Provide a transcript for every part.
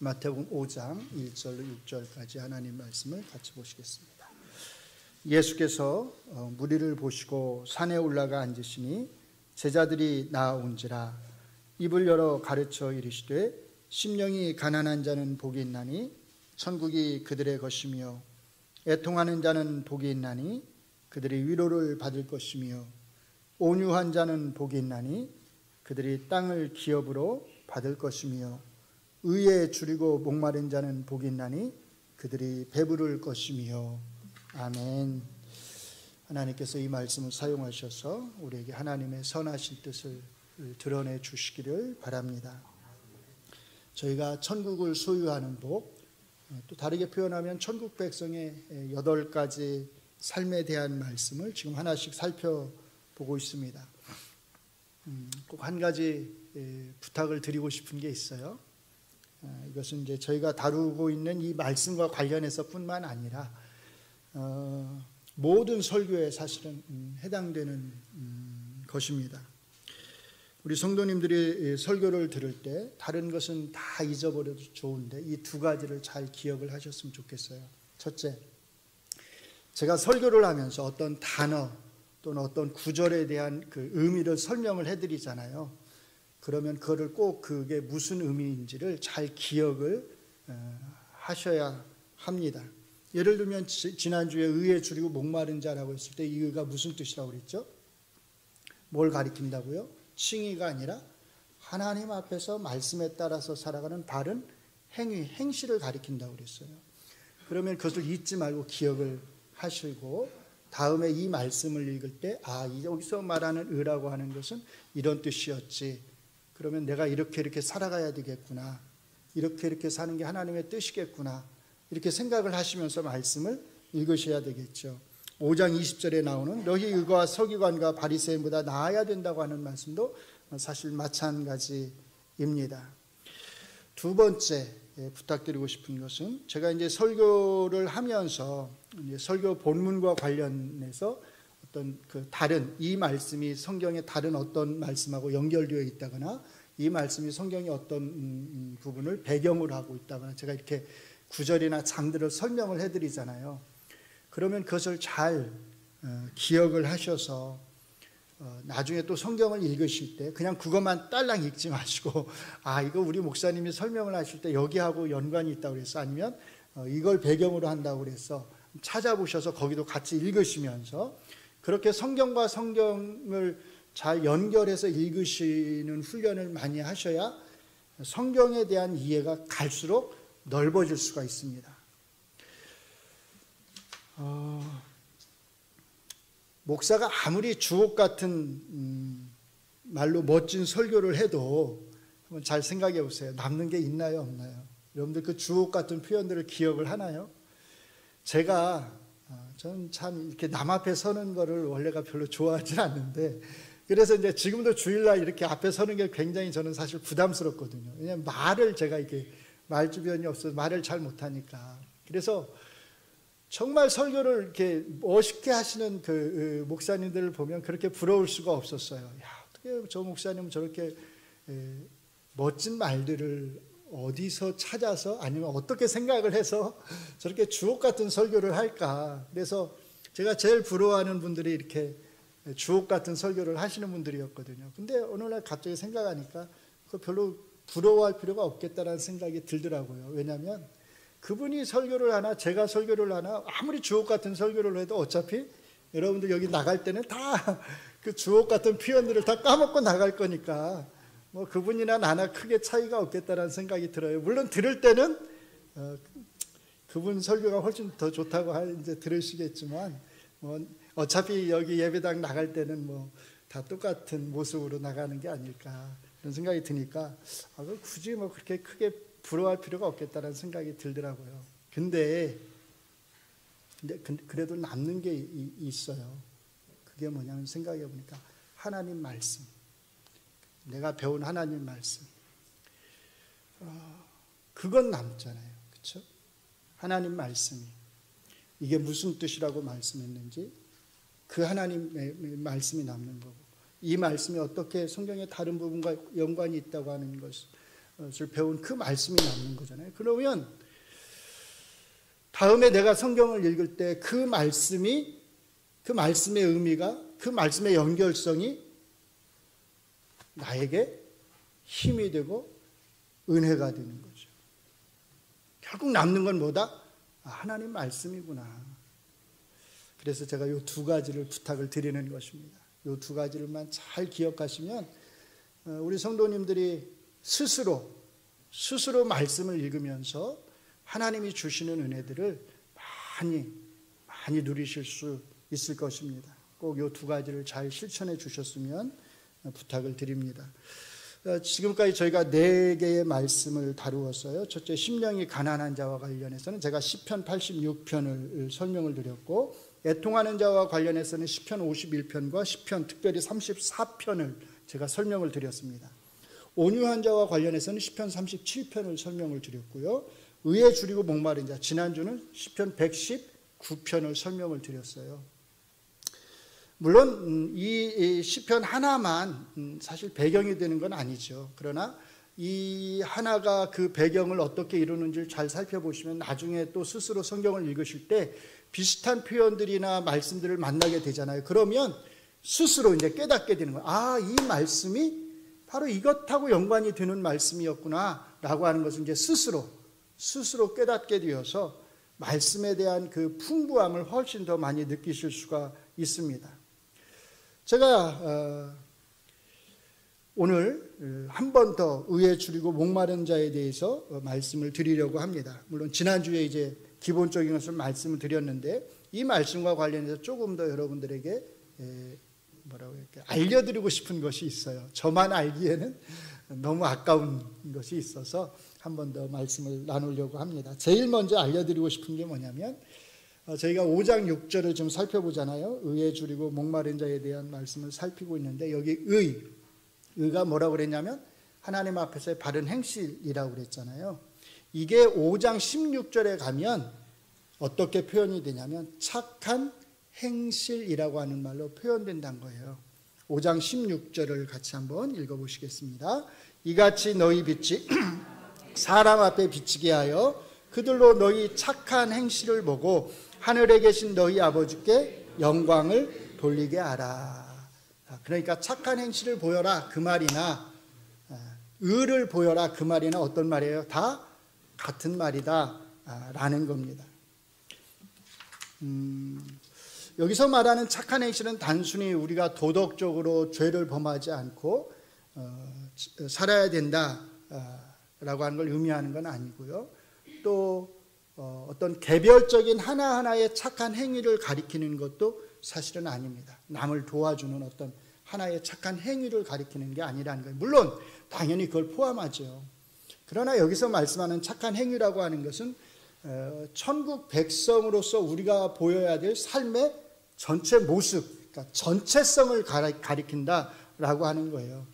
마태복음 5장 1절로 6절까지 하나님 말씀을 같이 보시겠습니다. 예수께서 무리를 보시고 산에 올라가 앉으시니 제자들이 나아온지라 입을 열어 가르쳐 이르시되 심령이 가난한 자는 복이 있나니 천국이 그들의 것이며 애통하는 자는 복이 있나니 그들이 위로를 받을 것이며 온유한 자는 복이 있나니 그들이 땅을 기업으로 받을 것이며 의에 줄이고 목마른 자는 복이 있나니 그들이 배부를 것이며. 아멘. 하나님께서 이 말씀을 사용하셔서 우리에게 하나님의 선하신 뜻을 드러내 주시기를 바랍니다. 저희가 천국을 소유하는 복, 또 다르게 표현하면 천국 백성의 8가지 삶에 대한 말씀을 지금 하나씩 살펴보고 있습니다. 꼭 한 가지 부탁을 드리고 싶은 게 있어요. 이것은 이제 저희가 다루고 있는 이 말씀과 관련해서뿐만 아니라 모든 설교에 사실은 해당되는 것입니다. 우리 성도님들이 설교를 들을 때 다른 것은 다 잊어버려도 좋은데 이 두 가지를 잘 기억을 하셨으면 좋겠어요. 첫째, 제가 설교를 하면서 어떤 단어 또는 어떤 구절에 대한 그 의미를 설명을 해드리잖아요. 그러면 그거를 꼭 그게 무슨 의미인지를 잘 기억을 하셔야 합니다. 예를 들면 지난주에 의에 줄이고 목마른 자라고 했을 때 이 의가 무슨 뜻이라고 그랬죠? 뭘 가리킨다고요? 칭의가 아니라 하나님 앞에서 말씀에 따라서 살아가는 바른 행위, 행실을 가리킨다고 그랬어요. 그러면 그것을 잊지 말고 기억을 하시고 다음에 이 말씀을 읽을 때 여기서 말하는 의라고 하는 것은 이런 뜻이었지. 그러면 내가 이렇게 살아가야 되겠구나. 이렇게 사는 게 하나님의 뜻이겠구나. 이렇게 생각을 하시면서 말씀을 읽으셔야 되겠죠. 5장 20절에 나오는 너희 의가 서기관과 바리새인보다 나아야 된다고 하는 말씀도 사실 마찬가지입니다. 두 번째 부탁드리고 싶은 것은 제가 이제 설교를 하면서 설교 본문과 관련해서 어떤 그 다른 이 말씀이 성경의 다른 어떤 말씀하고 연결되어 있다거나 이 말씀이 성경의 어떤 부분을 배경으로 하고 있다거나 제가 이렇게 구절이나 장들을 설명을 해드리잖아요. 그러면 그것을 잘 기억을 하셔서 나중에 또 성경을 읽으실 때 그냥 그것만 딸랑 읽지 마시고 이거 우리 목사님이 설명을 하실 때 여기하고 연관이 있다고 그래서 아니면 이걸 배경으로 한다고 그래서 찾아보셔서 거기도 같이 읽으시면서 그렇게 성경과 성경을 잘 연결해서 읽으시는 훈련을 많이 하셔야 성경에 대한 이해가 갈수록 넓어질 수가 있습니다. 목사가 아무리 주옥 같은 말로 멋진 설교를 해도 한번 잘 생각해 보세요. 남는 게 있나요, 없나요? 여러분들 그 주옥 같은 표현들을 기억을 하나요? 저는 참 이렇게 남 앞에 서는 거를 원래가 별로 좋아하진 않는데 그래서 이제 지금도 주일날 이렇게 앞에 서는 게 굉장히 저는 사실 부담스럽거든요. 왜냐하면 제가 이렇게 말 주변이 없어서 말을 잘 못하니까. 그래서 정말 설교를 이렇게 멋있게 하시는 그 목사님들을 보면 그렇게 부러울 수가 없었어요. 어떻게 저 목사님은 저렇게 멋진 말들을 어디서 찾아서 아니면 어떻게 생각을 해서 저렇게 주옥 같은 설교를 할까. 그래서 제가 제일 부러워하는 분들이 이렇게 주옥 같은 설교를 하시는 분들이었거든요. 근데 어느 날 갑자기 생각하니까 그거 별로 부러워할 필요가 없겠다라는 생각이 들더라고요. 왜냐하면 그분이 설교를 하나 제가 설교를 하나 아무리 주옥 같은 설교를 해도 어차피 여러분들 여기 나갈 때는 다 그 주옥 같은 표현들을 다 까먹고 나갈 거니까 뭐 그분이나 나나 크게 차이가 없겠다라는 생각이 들어요. 물론 들을 때는 그분 설교가 훨씬 더 좋다고 이제 들으시겠지만 뭐 어차피 여기 예배당 나갈 때는 뭐 다 똑같은 모습으로 나가는 게 아닐까 그런 생각이 드니까 굳이 뭐 그렇게 크게 부러워할 필요가 없겠다라는 생각이 들더라고요. 근데 그래도 남는 게 있어요. 그게 뭐냐면 생각해 보니까 하나님 말씀. 내가 배운 하나님 말씀. 그건 남잖아요. 그렇죠? 하나님 말씀이 이게 무슨 뜻이라고 말씀했는지 그 하나님의 말씀이 남는 거고 이 말씀이 어떻게 성경의 다른 부분과 연관이 있다고 하는 것 것을 배운 그 말씀이 남는 거잖아요. 그러면 다음에 내가 성경을 읽을 때 그 말씀의 의미가, 그 말씀의 연결성이 나에게 힘이 되고 은혜가 되는 거죠. 결국 남는 건 뭐다? 하나님 말씀이구나. 그래서 제가 이 두 가지를 부탁을 드리는 것입니다. 이 두 가지를만 잘 기억하시면 우리 성도님들이 스스로 말씀을 읽으면서 하나님이 주시는 은혜들을 많이 누리실 수 있을 것입니다. 꼭 이 두 가지를 잘 실천해 주셨으면 부탁을 드립니다. 지금까지 저희가 4개의 말씀을 다루었어요. 첫째, 심령이 가난한 자와 관련해서는 제가 시편 86편을 설명을 드렸고, 애통하는 자와 관련해서는 시편 51편과 시편 특별히 34편을 제가 설명을 드렸습니다. 온유한 자와 관련해서는 시편 37편을 설명을 드렸고요. 의에 줄이고 목마른 자, 지난주는 시편 119편을 설명을 드렸어요. 물론 이 시편 하나만 사실 배경이 되는 건 아니죠. 그러나 이 하나가 그 배경을 어떻게 이루는지를 잘 살펴보시면 나중에 또 스스로 성경을 읽으실 때 비슷한 표현들이나 말씀들을 만나게 되잖아요. 그러면 스스로 이제 깨닫게 되는 거예요. 아, 이 말씀이 바로 이것하고 연관이 되는 말씀이었구나 라고 하는 것을 이제 스스로 깨닫게 되어서 말씀에 대한 그 풍부함을 훨씬 더 많이 느끼실 수가 있습니다. 제가 오늘 한 번 더 의에 줄이고 목마른 자에 대해서 말씀을 드리려고 합니다. 물론 지난주에 이제 기본적인 것을 말씀을 드렸는데 이 말씀과 관련해서 조금 더 여러분들에게 알려드리고 싶은 것이 있어요. 저만 알기에는 너무 아까운 것이 있어서 한 번 더 말씀을 나누려고 합니다. 제일 먼저 알려드리고 싶은 게 뭐냐면 저희가 5장 6절을 좀 살펴보잖아요. 의에 줄이고 목마른 자에 대한 말씀을 살피고 있는데 여기 의가 뭐라고 그랬냐면 하나님 앞에서의 바른 행실이라고 그랬잖아요. 이게 5장 16절에 가면 어떻게 표현이 되냐면 착한 행실이라고 하는 말로 표현된다는 거예요. 5장 16절을 같이 한번 읽어보시겠습니다. 이같이 너희 빛이 사람 앞에 비치게 하여 그들로 너희 착한 행실을 보고 하늘에 계신 너희 아버지께 영광을 돌리게 하라. 그러니까 착한 행실을 보여라 그 말이나 의를 보여라 그 말이나 어떤 말이에요? 다 같은 말이다 라는 겁니다. 여기서 말하는 착한 행실은 단순히 우리가 도덕적으로 죄를 범하지 않고 살아야 된다 라고 하는 걸 의미하는 건 아니고요. 또 어떤 개별적인 하나하나의 착한 행위를 가리키는 것도 사실은 아닙니다. 남을 도와주는 어떤 하나의 착한 행위를 가리키는 게 아니라는 거예요. 물론 당연히 그걸 포함하죠. 그러나 여기서 말씀하는 착한 행위라고 하는 것은 천국 백성으로서 우리가 보여야 될 삶의 전체 모습, 그러니까 전체성을 가리킨다라고 하는 거예요.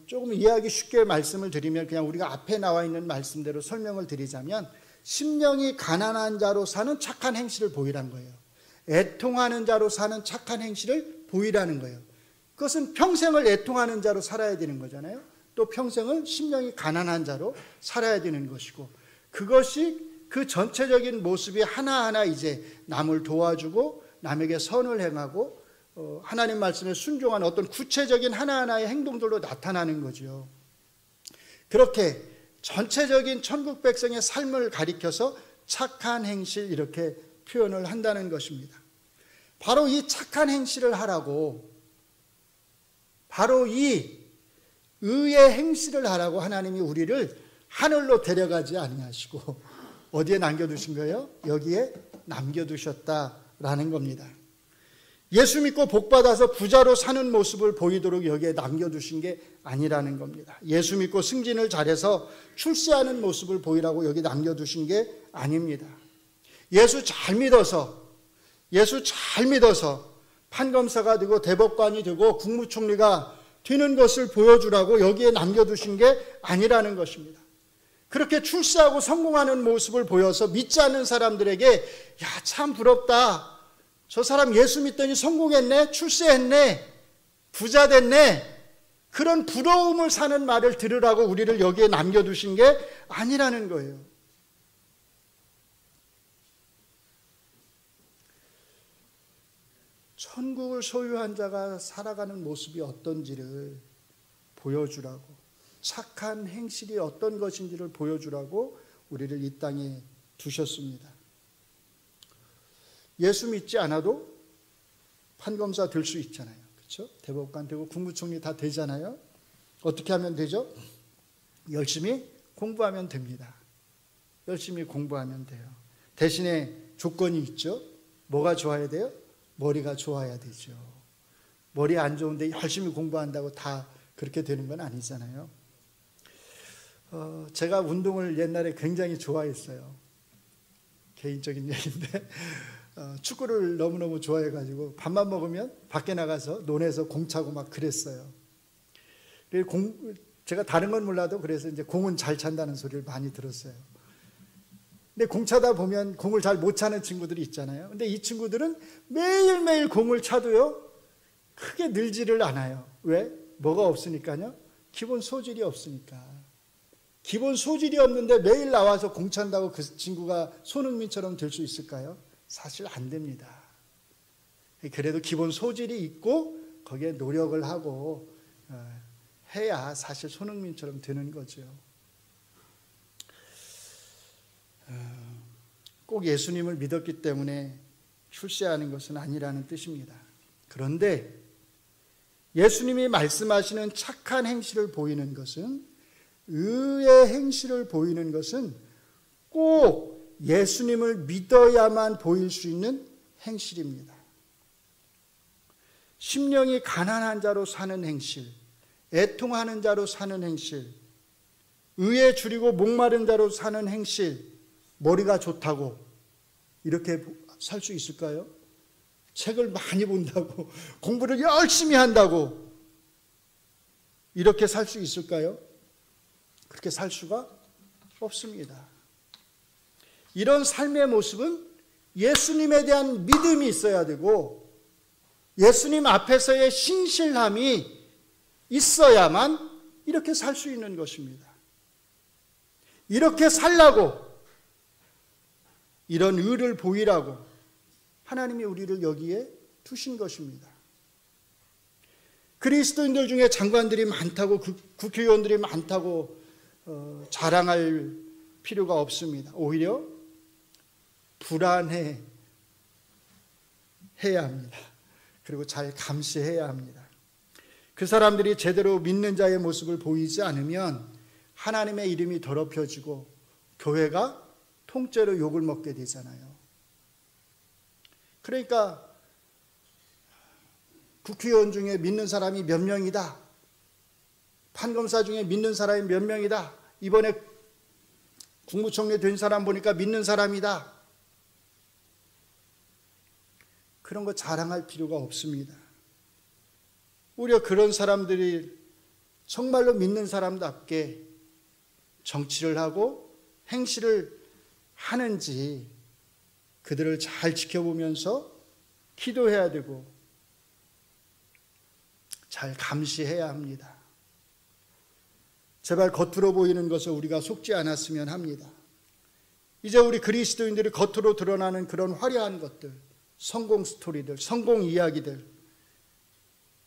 조금 이해하기 쉽게 말씀을 드리면 그냥 우리가 앞에 나와 있는 말씀대로 설명을 드리자면 심령이 가난한 자로 사는 착한 행실을 보이라는 거예요. 애통하는 자로 사는 착한 행실을 보이라는 거예요. 그것은 평생을 애통하는 자로 살아야 되는 거잖아요. 또 평생을 심령이 가난한 자로 살아야 되는 것이고 그것이 그 전체적인 모습이 하나하나 이제 남을 도와주고 남에게 선을 행하고 하나님 말씀에 순종한 어떤 구체적인 하나하나의 행동들로 나타나는 거죠. 그렇게 전체적인 천국 백성의 삶을 가리켜서 착한 행실 이렇게 표현을 한다는 것입니다. 바로 이 착한 행실을 하라고, 바로 이 의의 행실을 하라고 하나님이 우리를 하늘로 데려가지 아니하시고 어디에 남겨두신 거예요? 여기에 남겨두셨다라는 겁니다. 예수 믿고 복받아서 부자로 사는 모습을 보이도록 여기에 남겨두신 게 아니라는 겁니다. 예수 믿고 승진을 잘해서 출세하는 모습을 보이라고 여기 남겨두신 게 아닙니다. 예수 잘 믿어서 판검사가 되고 대법관이 되고 국무총리가 되는 것을 보여주라고 여기에 남겨두신 게 아니라는 것입니다. 그렇게 출세하고 성공하는 모습을 보여서 믿지 않는 사람들에게 야, 참 부럽다. 저 사람 예수 믿더니 성공했네, 출세했네, 부자 됐네 그런 부러움을 사는 말을 들으라고 우리를 여기에 남겨두신 게 아니라는 거예요. 천국을 소유한 자가 살아가는 모습이 어떤지를 보여주라고, 착한 행실이 어떤 것인지를 보여주라고 우리를 이 땅에 두셨습니다. 예수 믿지 않아도 판검사 될 수 있잖아요. 그렇죠? 대법관 되고 국무총리 다 되잖아요. 어떻게 하면 되죠? 열심히 공부하면 됩니다. 열심히 공부하면 돼요. 대신에 조건이 있죠. 뭐가 좋아야 돼요? 머리가 좋아야 되죠. 머리 안 좋은데 열심히 공부한다고 다 그렇게 되는 건 아니잖아요. 제가 운동을 옛날에 굉장히 좋아했어요. 개인적인 얘기인데 축구를 너무너무 좋아해가지고 밥만 먹으면 밖에 나가서 논에서 공 차고 막 그랬어요. 제가 다른 건 몰라도 그래서 이제 공은 잘 찬다는 소리를 많이 들었어요. 근데 공 차다 보면 공을 잘 못 차는 친구들이 있잖아요. 근데 이 친구들은 매일매일 공을 차도요, 크게 늘지를 않아요. 왜? 뭐가 없으니까요? 기본 소질이 없으니까. 기본 소질이 없는데 매일 나와서 공 찬다고 그 친구가 손흥민처럼 될 수 있을까요? 사실 안 됩니다. 그래도 기본 소질이 있고 거기에 노력을 하고 해야 사실 손흥민처럼 되는 거죠. 꼭 예수님을 믿었기 때문에 출세하는 것은 아니라는 뜻입니다. 그런데 예수님이 말씀하시는 착한 행실을 보이는 것은, 의의 행실을 보이는 것은 꼭 예수님을 믿어야만 보일 수 있는 행실입니다. 심령이 가난한 자로 사는 행실, 애통하는 자로 사는 행실, 의에 줄이고 목마른 자로 사는 행실, 머리가 좋다고 이렇게 살 수 있을까요? 책을 많이 본다고, 공부를 열심히 한다고 이렇게 살 수 있을까요? 그렇게 살 수가 없습니다. 이런 삶의 모습은 예수님에 대한 믿음이 있어야 되고 예수님 앞에서의 신실함이 있어야만 이렇게 살 수 있는 것입니다. 이렇게 살라고, 이런 의를 보이라고 하나님이 우리를 여기에 두신 것입니다. 그리스도인들 중에 장관들이 많다고, 국회의원들이 많다고 자랑할 필요가 없습니다. 오히려 불안해 해야 합니다. 그리고 잘 감시해야 합니다. 그 사람들이 제대로 믿는 자의 모습을 보이지 않으면 하나님의 이름이 더럽혀지고 교회가 통째로 욕을 먹게 되잖아요. 그러니까 국회의원 중에 믿는 사람이 몇 명이다, 판검사 중에 믿는 사람이 몇 명이다, 이번에 국무총리 된 사람 보니까 믿는 사람이다, 그런 거 자랑할 필요가 없습니다. 오히려 그런 사람들이 정말로 믿는 사람답게 정치를 하고 행실을 하는지 그들을 잘 지켜보면서 기도해야 되고 잘 감시해야 합니다. 제발 겉으로 보이는 것을 우리가 속지 않았으면 합니다. 이제 우리 그리스도인들이 겉으로 드러나는 그런 화려한 것들, 성공 스토리들, 성공 이야기들,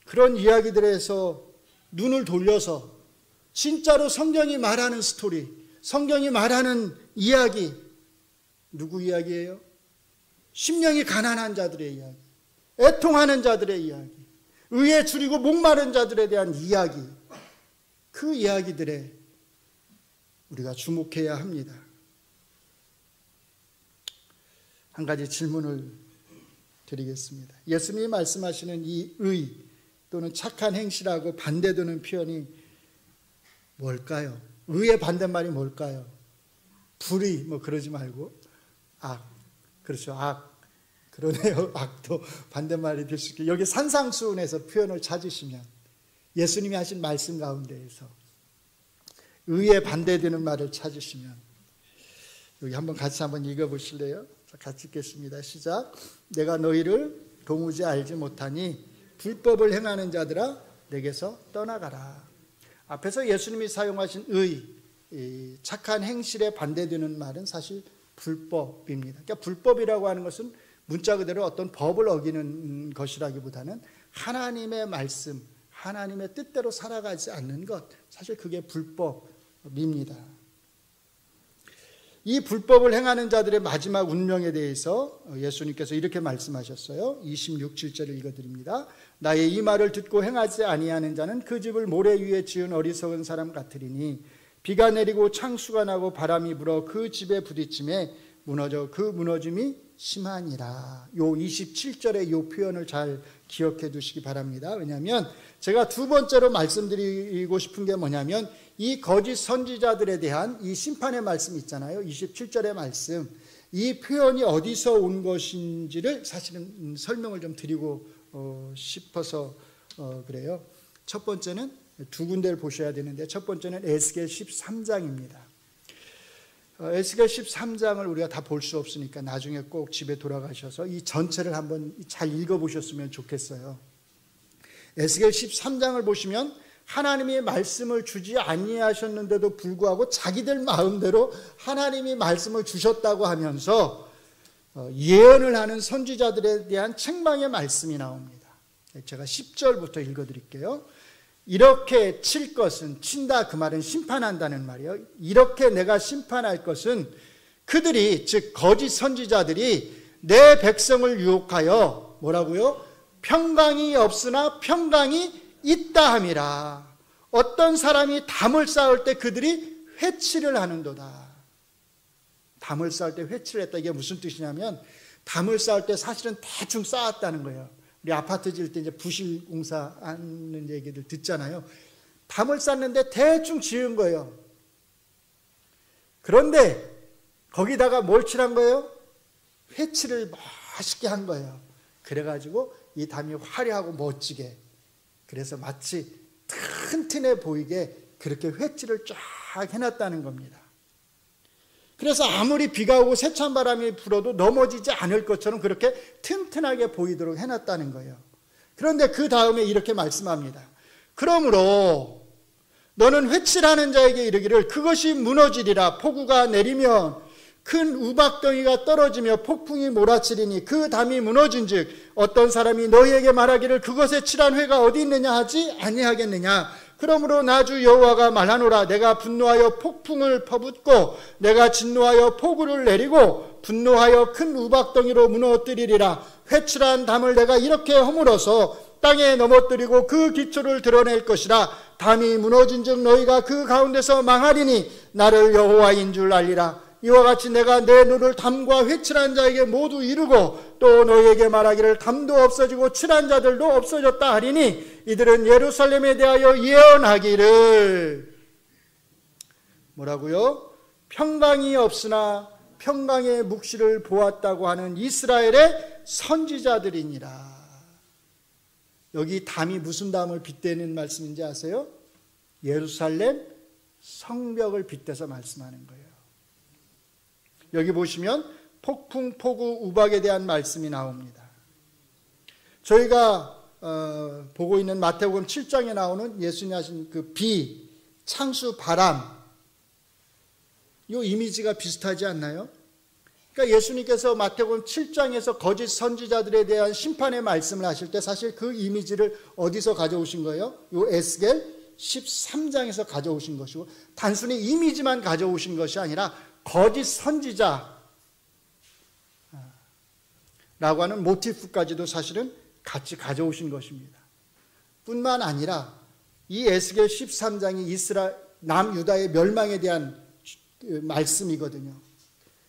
그런 이야기들에서 눈을 돌려서 진짜로 성경이 말하는 스토리, 성경이 말하는 이야기, 누구 이야기예요? 심령이 가난한 자들의 이야기, 애통하는 자들의 이야기, 의에 줄이고 목마른 자들에 대한 이야기, 그 이야기들에 우리가 주목해야 합니다. 한 가지 질문을 드리겠습니다. 예수님이 말씀하시는 이 의 또는 착한 행실하고 반대되는 표현이 뭘까요? 의의 반대말이 뭘까요? 불의 뭐 그러지 말고 악, 그렇죠, 악, 그러네요. 악도 반대말이 될 수 있게 여기 산상수훈에서 표현을 찾으시면 예수님이 하신 말씀 가운데에서 의에 반대되는 말을 찾으시면 여기 한번 같이 한번 읽어보실래요? 같이 읽겠습니다. 시작. 내가 너희를 도무지 알지 못하니 불법을 행하는 자들아 내게서 떠나가라. 앞에서 예수님이 사용하신 착한 행실에 반대되는 말은 사실 불법입니다. 그러니까 불법이라고 하는 것은 문자 그대로 어떤 법을 어기는 것이라기보다는 하나님의 말씀, 하나님의 뜻대로 살아가지 않는 것, 사실 그게 불법입니다. 이 불법을 행하는 자들의 마지막 운명에 대해서 예수님께서 이렇게 말씀하셨어요. 26, 7절을 읽어드립니다. 나의 이 말을 듣고 행하지 아니하는 자는 그 집을 모래 위에 지은 어리석은 사람 같으리니 비가 내리고 창수가 나고 바람이 불어 그 집에 부딪힘에 무너져 그 무너짐이 심하니라. 요 27절의 요 표현을 잘 기억해 두시기 바랍니다. 왜냐하면 제가 두 번째로 말씀드리고 싶은 게 뭐냐면 이 거짓 선지자들에 대한 이 심판의 말씀 있잖아요. 27절의 말씀, 이 표현이 어디서 온 것인지를 사실은 설명을 좀 드리고 싶어서 그래요. 첫 번째는 두 군데를 보셔야 되는데, 첫 번째는 에스겔 13장입니다. 에스겔 13장을 우리가 다 볼 수 없으니까 나중에 꼭 집에 돌아가셔서 이 전체를 한번 잘 읽어보셨으면 좋겠어요. 에스겔 13장을 보시면 하나님이 말씀을 주지 아니하셨는데도 불구하고 자기들 마음대로 하나님이 말씀을 주셨다고 하면서 예언을 하는 선지자들에 대한 책망의 말씀이 나옵니다. 제가 10절부터 읽어드릴게요. 이렇게 칠 것은, 친다 그 말은 심판한다는 말이에요. 이렇게 내가 심판할 것은 그들이, 즉 거짓 선지자들이 내 백성을 유혹하여 뭐라고요? 평강이 없으나 평강이 있다 함이라. 어떤 사람이 담을 쌓을 때 그들이 회치를 하는도다. 담을 쌓을 때 회치를 했다. 이게 무슨 뜻이냐면 담을 쌓을 때 사실은 대충 쌓았다는 거예요. 우리 아파트 지을 때 이제 부실 공사 하는 얘기들 듣잖아요. 담을 쌓는데 대충 지은 거예요. 그런데 거기다가 뭘 칠한 거예요? 회칠을 멋있게 한 거예요. 그래가지고 이 담이 화려하고 멋지게, 그래서 마치 튼튼해 보이게 그렇게 회칠을 쫙 해놨다는 겁니다. 그래서 아무리 비가 오고 세찬 바람이 불어도 넘어지지 않을 것처럼 그렇게 튼튼하게 보이도록 해놨다는 거예요. 그런데 그 다음에 이렇게 말씀합니다. 그러므로 너는 회칠하는 자에게 이르기를 그것이 무너지리라. 폭우가 내리면 큰 우박덩이가 떨어지며 폭풍이 몰아치리니 그 담이 무너진즉 어떤 사람이 너희에게 말하기를 그것에 칠한 회가 어디 있느냐 하지 아니하겠느냐. 그러므로 나 주 여호와가 말하노라. 내가 분노하여 폭풍을 퍼붓고 내가 진노하여 폭우를 내리고 분노하여 큰 우박덩이로 무너뜨리리라. 회칠한 담을 내가 이렇게 허물어서 땅에 넘어뜨리고 그 기초를 드러낼 것이라. 담이 무너진즉 너희가 그 가운데서 망하리니 나를 여호와인 줄 알리라. 이와 같이 내가 내 눈을 담과 회칠한 자에게 모두 이루고 또 너희에게 말하기를 담도 없어지고 칠한 자들도 없어졌다 하리니 이들은 예루살렘에 대하여 예언하기를 뭐라고요? 평강이 없으나 평강의 묵시를 보았다고 하는 이스라엘의 선지자들이니라. 여기 담이 무슨 담을 빗대는 말씀인지 아세요? 예루살렘 성벽을 빗대서 말씀하는 거예요. 여기 보시면 폭풍, 폭우, 우박에 대한 말씀이 나옵니다. 저희가 보고 있는 마태복음 7장에 나오는 예수님이 하신 그 비, 창수, 바람, 이 이미지가 비슷하지 않나요? 그러니까 예수님께서 마태복음 7장에서 거짓 선지자들에 대한 심판의 말씀을 하실 때 사실 그 이미지를 어디서 가져오신 거예요? 이 에스겔 13장에서 가져오신 것이고, 단순히 이미지만 가져오신 것이 아니라 거짓 선지자라고 하는 모티프까지도 사실은 같이 가져오신 것입니다. 뿐만 아니라 이 에스겔 13장이 남유다의 멸망에 대한 말씀이거든요.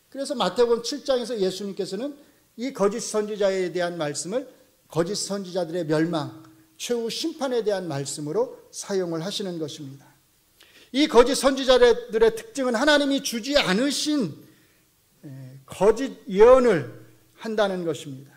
그래서 마태복음 7장에서 예수님께서는 이 거짓 선지자에 대한 말씀을 거짓 선지자들의 멸망, 최후 심판에 대한 말씀으로 사용을 하시는 것입니다. 이 거짓 선지자들의 특징은 하나님이 주지 않으신 거짓 예언을 한다는 것입니다.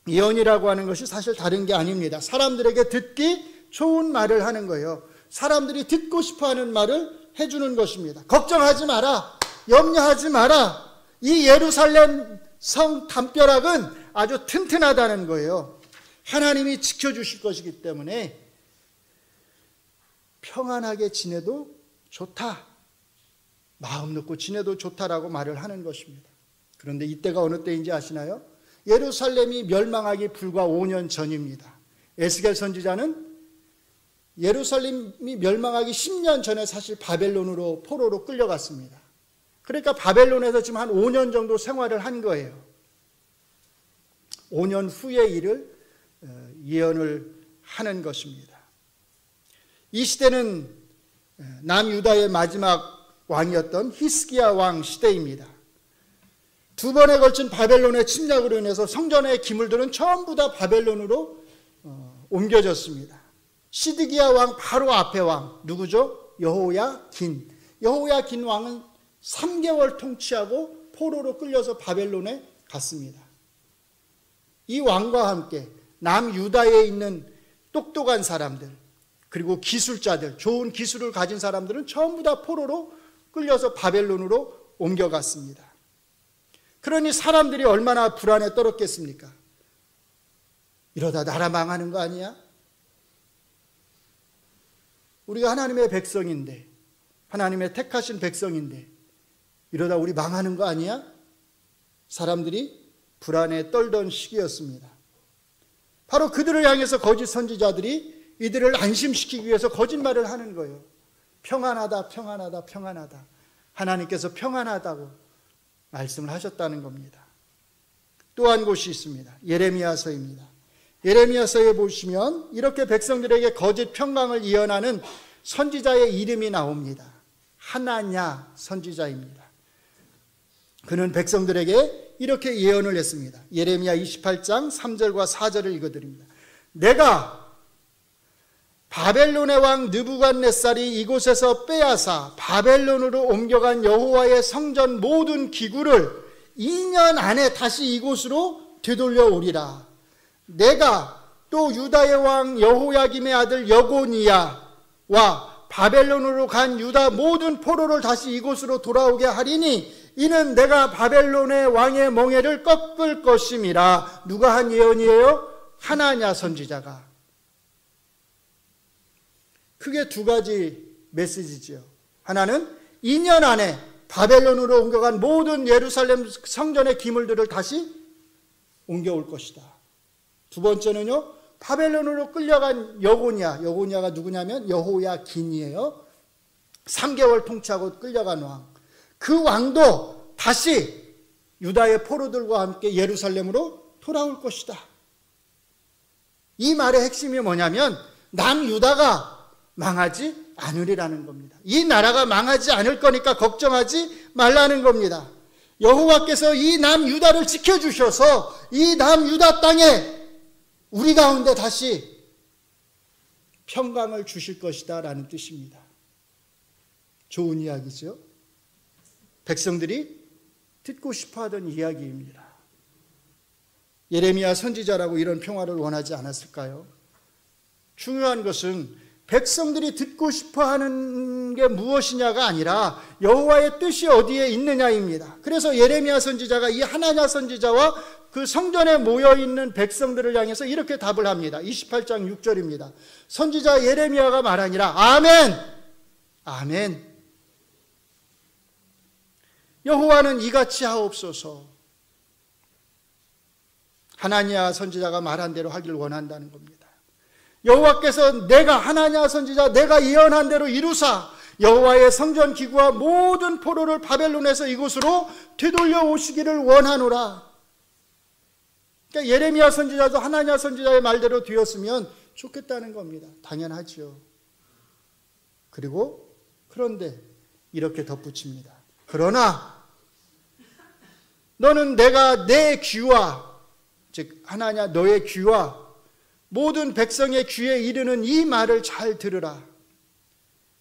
예언이라고 하는 것이 사실 다른 게 아닙니다. 사람들에게 듣기 좋은 말을 하는 거예요. 사람들이 듣고 싶어하는 말을 해주는 것입니다. 걱정하지 마라, 염려하지 마라, 이 예루살렘 성 담벼락은 아주 튼튼하다는 거예요. 하나님이 지켜주실 것이기 때문에 평안하게 지내도 좋다, 마음 놓고 지내도 좋다라고 말을 하는 것입니다. 그런데 이때가 어느 때인지 아시나요? 예루살렘이 멸망하기 불과 5년 전입니다. 에스겔 선지자는 예루살렘이 멸망하기 10년 전에 사실 바벨론으로 포로로 끌려갔습니다. 그러니까 바벨론에서 지금 한 5년 정도 생활을 한 거예요. 5년 후의 일을 예언을 하는 것입니다. 이 시대는 남유다의 마지막 왕이었던 히스기야 왕 시대입니다. 두 번에 걸친 바벨론의 침략으로 인해서 성전의 기물들은 전부 다 바벨론으로 옮겨졌습니다. 시드기야 왕 바로 앞에 왕 누구죠? 여호야긴. 여호야긴 왕은 3개월 통치하고 포로로 끌려서 바벨론에 갔습니다. 이 왕과 함께 남유다에 있는 똑똑한 사람들, 그리고 기술자들, 좋은 기술을 가진 사람들은 전부 다 포로로 끌려서 바벨론으로 옮겨갔습니다. 그러니 사람들이 얼마나 불안에 떨었겠습니까? 이러다 나라 망하는 거 아니야? 우리가 하나님의 백성인데, 하나님의 택하신 백성인데 이러다 우리 망하는 거 아니야? 사람들이 불안에 떨던 시기였습니다. 바로 그들을 향해서 거짓 선지자들이 이들을 안심시키기 위해서 거짓말을 하는 거예요. 평안하다, 평안하다, 평안하다. 하나님께서 평안하다고 말씀을 하셨다는 겁니다. 또 한 곳이 있습니다. 예레미야서입니다. 예레미야서에 보시면 이렇게 백성들에게 거짓 평강을 예언하는 선지자의 이름이 나옵니다. 하나냐 선지자입니다. 그는 백성들에게 이렇게 예언을 했습니다. 예레미야 28장 3절과 4절을 읽어드립니다. 내가 바벨론의 왕 느부갓네살이 이곳에서 빼앗아 바벨론으로 옮겨간 여호와의 성전 모든 기구를 2년 안에 다시 이곳으로 되돌려 오리라. 내가 또 유다의 왕 여호야김의 아들 여고니야와 바벨론으로 간 유다 모든 포로를 다시 이곳으로 돌아오게 하리니 이는 내가 바벨론의 왕의 멍에를 꺾을 것임이라. 누가 한 예언이에요? 하나냐 선지자가. 크게 두 가지 메시지죠. 하나는 2년 안에 바벨론으로 옮겨간 모든 예루살렘 성전의 기물들을 다시 옮겨올 것이다. 두 번째는요, 바벨론으로 끌려간 여고니야가 누구냐면 여호야긴이에요. 3개월 통치하고 끌려간 왕. 그 왕도 다시 유다의 포로들과 함께 예루살렘으로 돌아올 것이다. 이 말의 핵심이 뭐냐면 남유다가 망하지 않으리라는 겁니다. 이 나라가 망하지 않을 거니까 걱정하지 말라는 겁니다. 여호와께서 이 남유다를 지켜주셔서 이 남유다 땅에 우리 가운데 다시 평강을 주실 것이다 라는 뜻입니다. 좋은 이야기죠. 백성들이 듣고 싶어하던 이야기입니다. 예레미야 선지자라고 이런 평화를 원하지 않았을까요? 중요한 것은 백성들이 듣고 싶어하는 게 무엇이냐가 아니라 여호와의 뜻이 어디에 있느냐입니다. 그래서 예레미야 선지자가 이 하나냐 선지자와 그 성전에 모여있는 백성들을 향해서 이렇게 답을 합니다. 28장 6절입니다. 선지자 예레미야가 말하니라 아멘, 아멘. 여호와는 이같이 하옵소서. 하나냐 선지자가 말한 대로 하길 원한다는 겁니다. 여호와께서 내가 하나냐 선지자 내가 예언한 대로 이루사 여호와의 성전 기구와 모든 포로를 바벨론에서 이곳으로 되돌려 오시기를 원하노라. 그러니까 예레미야 선지자도 하나냐 선지자의 말대로 되었으면 좋겠다는 겁니다. 당연하죠. 그리고 그런데 이렇게 덧붙입니다. 그러나 너는 내가 내 귀와, 즉 하나냐 너의 귀와 모든 백성의 귀에 이르는 이 말을 잘 들으라.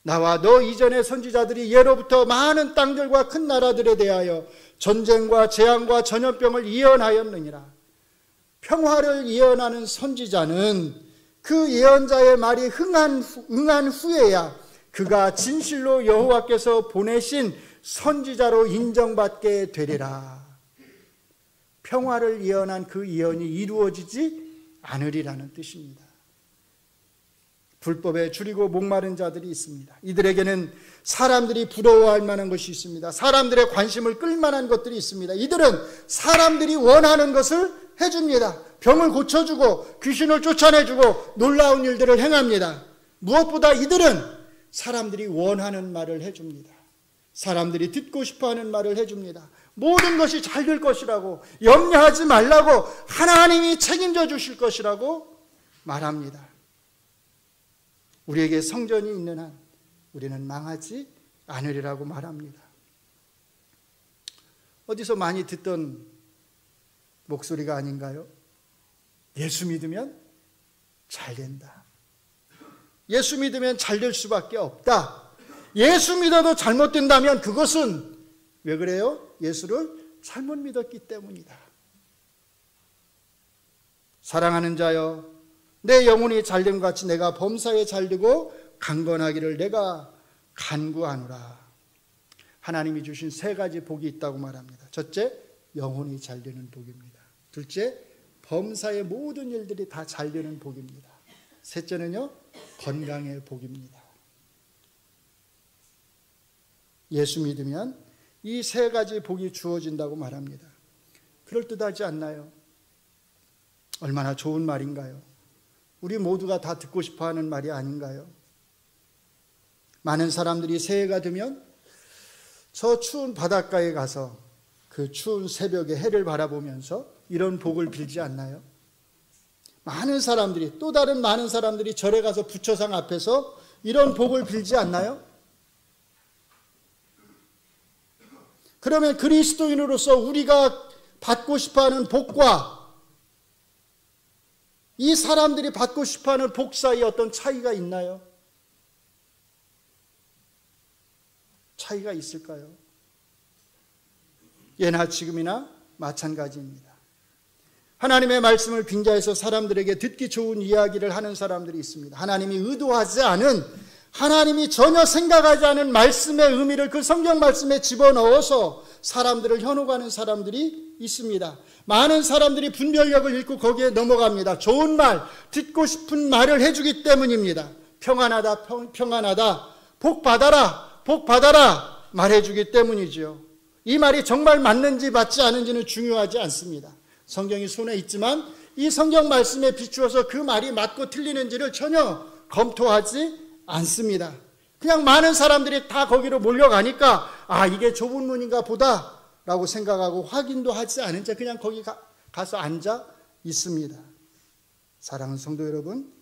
나와 너 이전의 선지자들이 예로부터 많은 땅들과 큰 나라들에 대하여 전쟁과 재앙과 전염병을 예언하였느니라. 평화를 예언하는 선지자는 그 예언자의 말이 응한 후에야 그가 진실로 여호와께서 보내신 선지자로 인정받게 되리라. 평화를 예언한 그 예언이 이루어지지 않으리라는 뜻입니다. 불법에 줄이고 목마른 자들이 있습니다. 이들에게는 사람들이 부러워할 만한 것이 있습니다. 사람들의 관심을 끌 만한 것들이 있습니다. 이들은 사람들이 원하는 것을 해줍니다. 병을 고쳐주고 귀신을 쫓아내주고 놀라운 일들을 행합니다. 무엇보다 이들은 사람들이 원하는 말을 해줍니다. 사람들이 듣고 싶어하는 말을 해줍니다. 모든 것이 잘 될 것이라고, 염려하지 말라고, 하나님이 책임져 주실 것이라고 말합니다. 우리에게 성전이 있는 한 우리는 망하지 않으리라고 말합니다. 어디서 많이 듣던 목소리가 아닌가요? 예수 믿으면 잘 된다. 예수 믿으면 잘 될 수밖에 없다. 예수 믿어도 잘못된다면 그것은 왜 그래요? 예수를 잘못 믿었기 때문이다. 사랑하는 자여, 내 영혼이 잘됨 같이 내가 범사에 잘되고 강건하기를 내가 간구하노라. 하나님이 주신 세 가지 복이 있다고 말합니다. 첫째, 영혼이 잘되는 복입니다. 둘째, 범사의 모든 일들이 다 잘되는 복입니다. 셋째는요, 건강의 복입니다. 예수 믿으면 이 세 가지 복이 주어진다고 말합니다. 그럴듯하지 않나요? 얼마나 좋은 말인가요? 우리 모두가 다 듣고 싶어하는 말이 아닌가요? 많은 사람들이 새해가 되면 저 추운 바닷가에 가서 그 추운 새벽에 해를 바라보면서 이런 복을 빌지 않나요? 많은 사람들이, 또 다른 많은 사람들이 절에 가서 부처상 앞에서 이런 복을 빌지 않나요? 그러면 그리스도인으로서 우리가 받고 싶어하는 복과 이 사람들이 받고 싶어하는 복 사이에 어떤 차이가 있나요? 차이가 있을까요? 예나 지금이나 마찬가지입니다. 하나님의 말씀을 빙자해서 사람들에게 듣기 좋은 이야기를 하는 사람들이 있습니다. 하나님이 의도하지 않은, 하나님이 전혀 생각하지 않은 말씀의 의미를 그 성경 말씀에 집어넣어서 사람들을 현혹하는 사람들이 있습니다. 많은 사람들이 분별력을 잃고 거기에 넘어갑니다. 좋은 말, 듣고 싶은 말을 해주기 때문입니다. 평안하다, 평안하다, 복 받아라, 복 받아라 말해주기 때문이지요. 이 말이 정말 맞는지 맞지 않은지는 중요하지 않습니다. 성경이 손에 있지만 이 성경 말씀에 비추어서 그 말이 맞고 틀리는지를 전혀 검토하지 않습니다. 그냥 많은 사람들이 다 거기로 몰려가니까 이게 좁은 문인가 보다 라고 생각하고 확인도 하지 않은 채 그냥 거기 가서 앉아 있습니다. 사랑하는 성도 여러분,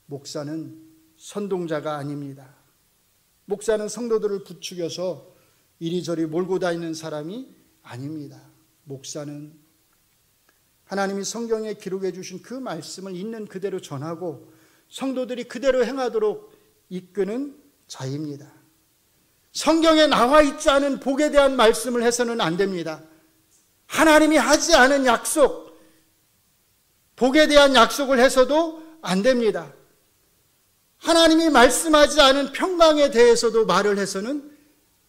목사는 선동자가 아닙니다. 목사는 성도들을 부추겨서 이리저리 몰고 다니는 사람이 아닙니다. 목사는 하나님이 성경에 기록해 주신 그 말씀을 있는 그대로 전하고 성도들이 그대로 행하도록 이끄는 자입니다. 성경에 나와 있지 않은 복에 대한 말씀을 해서는 안 됩니다. 하나님이 하지 않은 약속, 복에 대한 약속을 해서도 안 됩니다. 하나님이 말씀하지 않은 평강에 대해서도 말을 해서는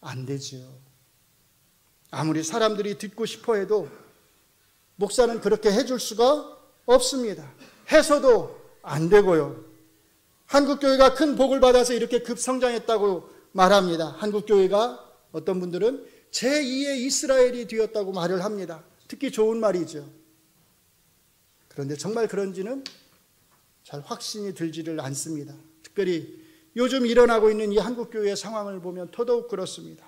안 되지요. 아무리 사람들이 듣고 싶어 해도 목사는 그렇게 해줄 수가 없습니다. 해서도 안 되고요. 한국교회가 큰 복을 받아서 이렇게 급성장했다고 말합니다. 한국교회가 어떤 분들은 제2의 이스라엘이 되었다고 말을 합니다. 듣기 좋은 말이죠. 그런데 정말 그런지는 잘 확신이 들지를 않습니다. 특별히 요즘 일어나고 있는 이 한국교회의 상황을 보면 더더욱 그렇습니다.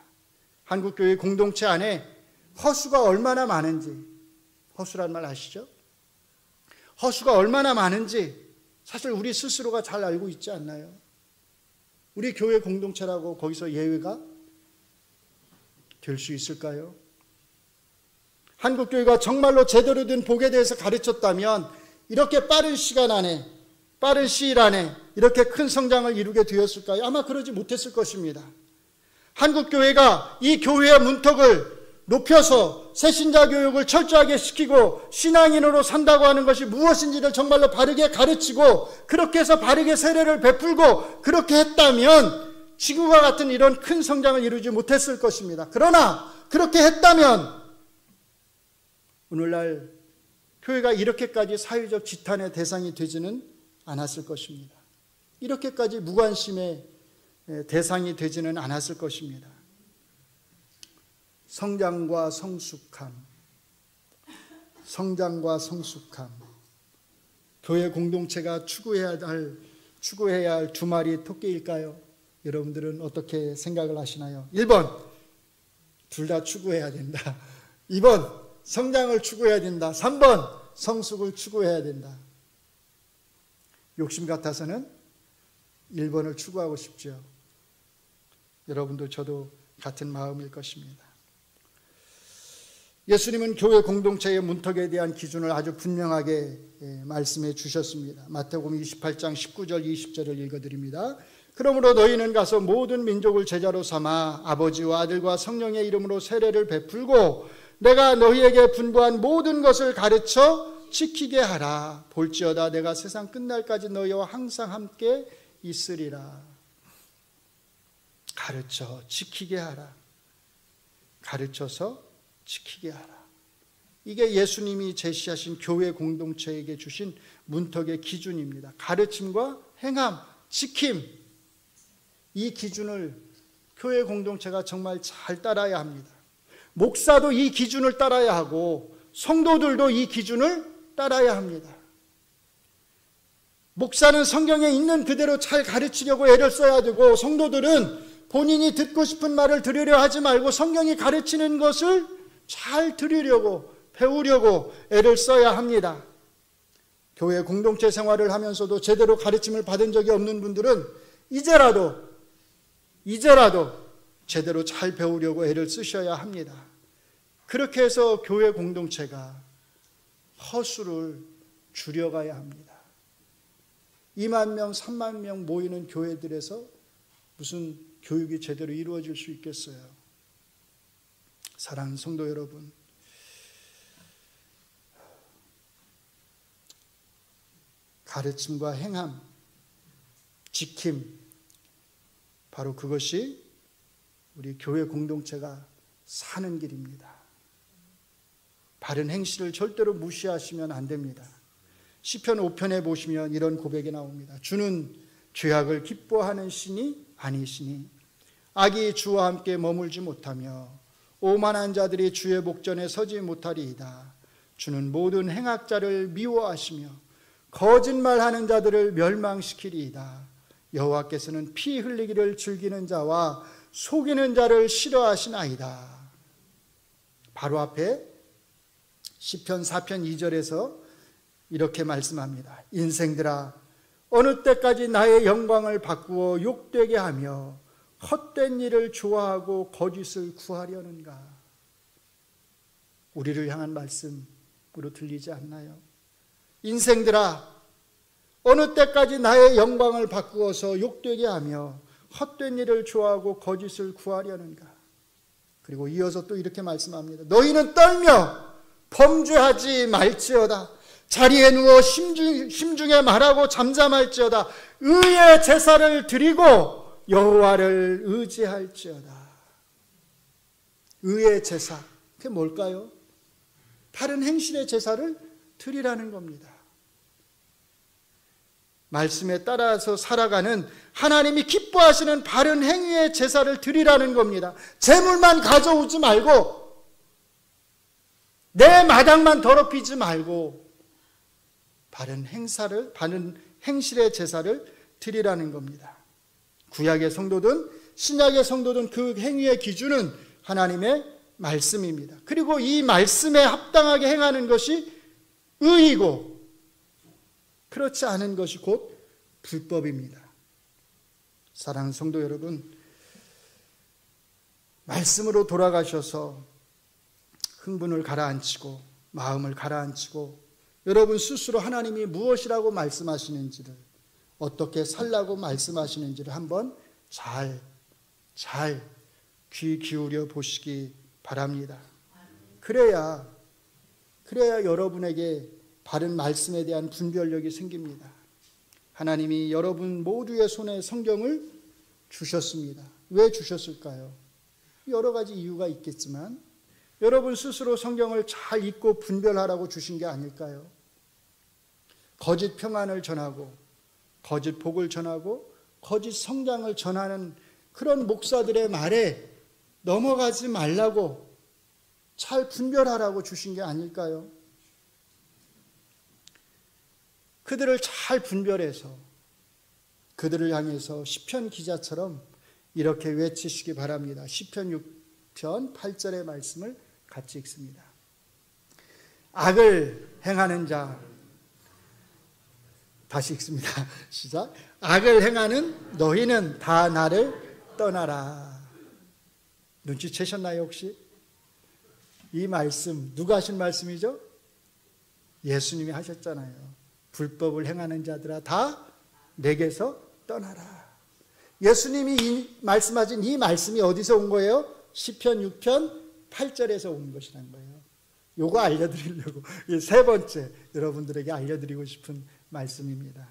한국교회 공동체 안에 허수가 얼마나 많은지, 허수란 말 아시죠? 허수가 얼마나 많은지 사실 우리 스스로가 잘 알고 있지 않나요? 우리 교회 공동체라고 거기서 예외가 될 수 있을까요? 한국교회가 정말로 제대로 된 복에 대해서 가르쳤다면 이렇게 빠른 시간 안에, 빠른 시일 안에 이렇게 큰 성장을 이루게 되었을까요? 아마 그러지 못했을 것입니다. 한국교회가 이 교회의 문턱을 높여서 새신자 교육을 철저하게 시키고 신앙인으로 산다고 하는 것이 무엇인지를 정말로 바르게 가르치고 그렇게 해서 바르게 세례를 베풀고 그렇게 했다면 지구와 같은 이런 큰 성장을 이루지 못했을 것입니다. 그러나 그렇게 했다면 오늘날 교회가 이렇게까지 사회적 지탄의 대상이 되지는 않았을 것입니다. 이렇게까지 무관심의 대상이 되지는 않았을 것입니다. 성장과 성숙함, 교회 공동체가 추구해야 할 두 마리 토끼일까요? 여러분들은 어떻게 생각을 하시나요? 1번, 둘 다 추구해야 된다. 2번, 성장을 추구해야 된다. 3번, 성숙을 추구해야 된다. 욕심 같아서는 1번을 추구하고 싶죠. 여러분도 저도 같은 마음일 것입니다. 예수님은 교회 공동체의 문턱에 대한 기준을 아주 분명하게 말씀해 주셨습니다. 마태복음 28장 19절 20절을 읽어드립니다. 그러므로 너희는 가서 모든 민족을 제자로 삼아 아버지와 아들과 성령의 이름으로 세례를 베풀고 내가 너희에게 분부한 모든 것을 가르쳐 지키게 하라. 볼지어다 내가 세상 끝날까지 너희와 항상 함께 있으리라. 가르쳐 지키게 하라. 가르쳐서 지키게 하라. 이게 예수님이 제시하신 교회 공동체에게 주신 문턱의 기준입니다. 가르침과 행함, 지킴, 이 기준을 교회 공동체가 정말 잘 따라야 합니다. 목사도 이 기준을 따라야 하고 성도들도 이 기준을 따라야 합니다. 목사는 성경에 있는 그대로 잘 가르치려고 애를 써야 되고, 성도들은 본인이 듣고 싶은 말을 들으려 하지 말고 성경이 가르치는 것을 잘 들으려고, 배우려고 애를 써야 합니다. 교회 공동체 생활을 하면서도 제대로 가르침을 받은 적이 없는 분들은 이제라도 제대로 잘 배우려고 애를 쓰셔야 합니다. 그렇게 해서 교회 공동체가 허수를 줄여가야 합니다. 2만 명, 3만 명 모이는 교회들에서 무슨 교육이 제대로 이루어질 수 있겠어요? 사랑하는 성도 여러분, 가르침과 행함, 지킴, 바로 그것이 우리 교회 공동체가 사는 길입니다. 바른 행실을 절대로 무시하시면 안 됩니다. 시편 5편에 보시면 이런 고백이 나옵니다. 주는 죄악을 기뻐하는 신이 아니시니 악이 주와 함께 머물지 못하며 오만한 자들이 주의 목전에 서지 못하리이다. 주는 모든 행악자를 미워하시며 거짓말하는 자들을 멸망시키리이다. 여호와께서는 피 흘리기를 즐기는 자와 속이는 자를 싫어하시나이다. 바로 앞에 시편 4편 2절에서 이렇게 말씀합니다. 인생들아, 어느 때까지 나의 영광을 바꾸어 욕되게 하며 헛된 일을 좋아하고 거짓을 구하려는가? 우리를 향한 말씀으로 들리지 않나요? 인생들아, 어느 때까지 나의 영광을 바꾸어서 욕되게 하며 헛된 일을 좋아하고 거짓을 구하려는가? 그리고 이어서 또 이렇게 말씀합니다. 너희는 떨며 범죄하지 말지어다. 자리에 누워 심중에 말하고 잠잠할지어다. 의의 제사를 드리고 여호와를 의지할지어다. 의의 제사, 그게 뭘까요? 바른 행실의 제사를 드리라는 겁니다. 말씀에 따라서 살아가는 하나님이 기뻐하시는 바른 행위의 제사를 드리라는 겁니다. 재물만 가져오지 말고, 내 마당만 더럽히지 말고 바른 행실의 제사를 드리라는 겁니다. 구약의 성도든 신약의 성도든 그 행위의 기준은 하나님의 말씀입니다. 그리고 이 말씀에 합당하게 행하는 것이 의이고, 그렇지 않은 것이 곧 불법입니다. 사랑하는 성도 여러분, 말씀으로 돌아가셔서 흥분을 가라앉히고 마음을 가라앉히고 여러분 스스로 하나님이 무엇이라고 말씀하시는지를, 어떻게 살라고 말씀하시는지를 한번 잘 귀 기울여 보시기 바랍니다. 그래야 여러분에게 바른 말씀에 대한 분별력이 생깁니다. 하나님이 여러분 모두의 손에 성경을 주셨습니다. 왜 주셨을까요? 여러 가지 이유가 있겠지만 여러분 스스로 성경을 잘 읽고 분별하라고 주신 게 아닐까요? 거짓 평안을 전하고 거짓 복을 전하고 거짓 성장을 전하는 그런 목사들의 말에 넘어가지 말라고 잘 분별하라고 주신 게 아닐까요? 그들을 잘 분별해서 그들을 향해서 시편 기자처럼 이렇게 외치시기 바랍니다. 시편 6편 8절의 말씀을 같이 읽습니다. 악을 행하는 자, 다시 읽습니다. 시작. 악을 행하는 너희는 다 나를 떠나라. 눈치채셨나요 혹시? 이 말씀 누가 하신 말씀이죠? 예수님이 하셨잖아요. 불법을 행하는 자들아 다 내게서 떠나라. 예수님이 말씀하신 이 말씀이 어디서 온 거예요? 시편 6편 8절에서 온 것이란 거예요. 요거 알려드리려고 세 번째 여러분들에게 알려드리고 싶은 말씀입니다.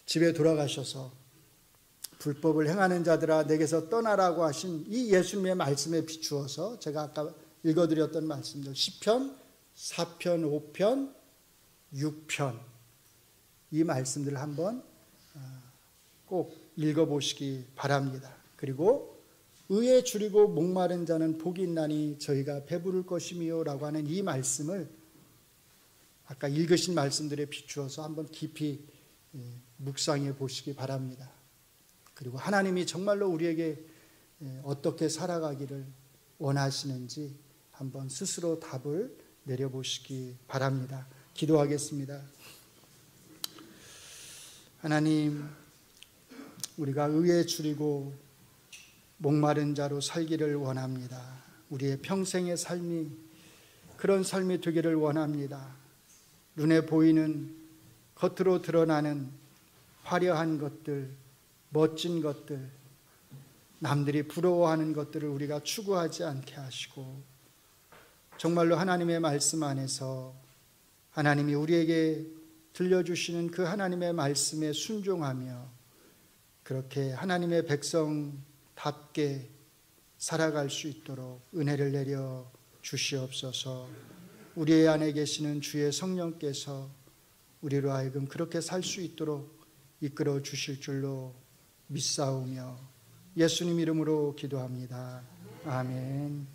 집에 돌아가셔서 불법을 행하는 자들아 내게서 떠나라고 하신 이 예수님의 말씀에 비추어서 제가 아까 읽어드렸던 말씀들 시편 4편, 5편, 6편 이 말씀들을 한번 꼭 읽어보시기 바랍니다. 그리고 의에 줄이고 목마른 자는 복이 있나니 저희가 배부를 것이미요 라고 하는 이 말씀을 아까 읽으신 말씀들에 비추어서 한번 깊이 묵상해 보시기 바랍니다. 그리고 하나님이 정말로 우리에게 어떻게 살아가기를 원하시는지 한번 스스로 답을 내려보시기 바랍니다. 기도하겠습니다. 하나님, 우리가 의에 줄이고 목마른 자로 살기를 원합니다. 우리의 평생의 삶이 그런 삶이 되기를 원합니다. 눈에 보이는 겉으로 드러나는 화려한 것들, 멋진 것들, 남들이 부러워하는 것들을 우리가 추구하지 않게 하시고 정말로 하나님의 말씀 안에서 하나님이 우리에게 들려주시는 그 하나님의 말씀에 순종하며 그렇게 하나님의 백성답게 살아갈 수 있도록 은혜를 내려 주시옵소서. 우리 안에 계시는 주의 성령께서 우리로 하여금 그렇게 살 수 있도록 이끌어 주실 줄로 믿사오며 예수님 이름으로 기도합니다. 아멘.